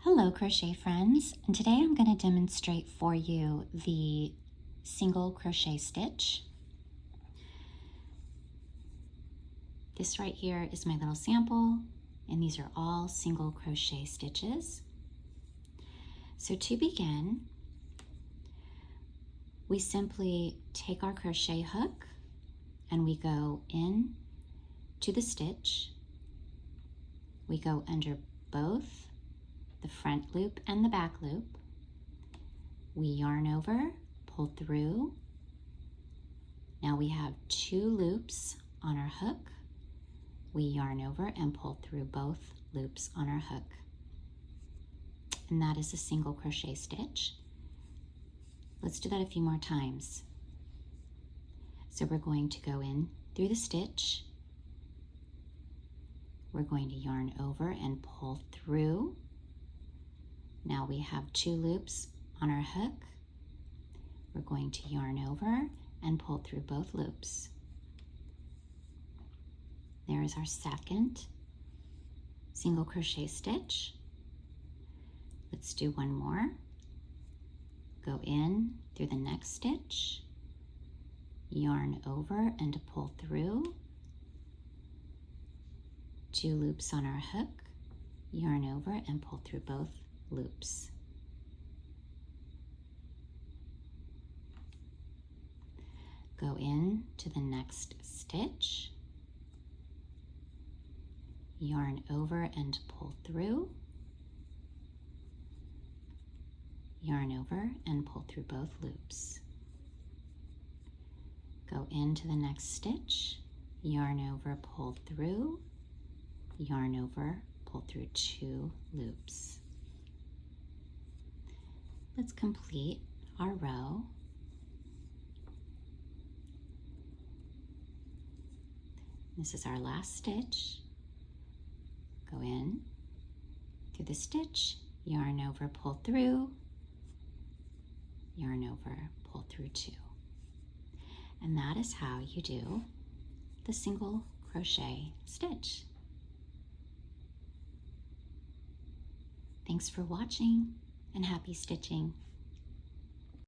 Hello crochet friends, and today I'm going to demonstrate for you the single crochet stitch. This right here is my little sample, and these are all single crochet stitches. So to begin, we simply take our crochet hook and we go in to the stitch. We go under both the front loop and the back loop. We yarn over, pull through. Now we have 2 loops on our hook. We yarn over and pull through both loops on our hook. And that is a single crochet stitch. Let's do that a few more times. So we're going to go in through the stitch. We're going to yarn over and pull through. Now we have 2 loops on our hook. We're going to yarn over and pull through both loops. There is our second single crochet stitch. Let's do one more. Go in through the next stitch, yarn over and pull through. 2 loops on our hook, yarn over and pull through both loops. Go in to the next stitch, yarn over and pull through, yarn over and pull through both loops. Go into the next stitch, yarn over, pull through, yarn over, pull through 2 loops. Let's complete our row. This is our last stitch. Go in through the stitch, yarn over, pull through, yarn over, pull through 2. And that is how you do the single crochet stitch. Thanks for watching and happy stitching.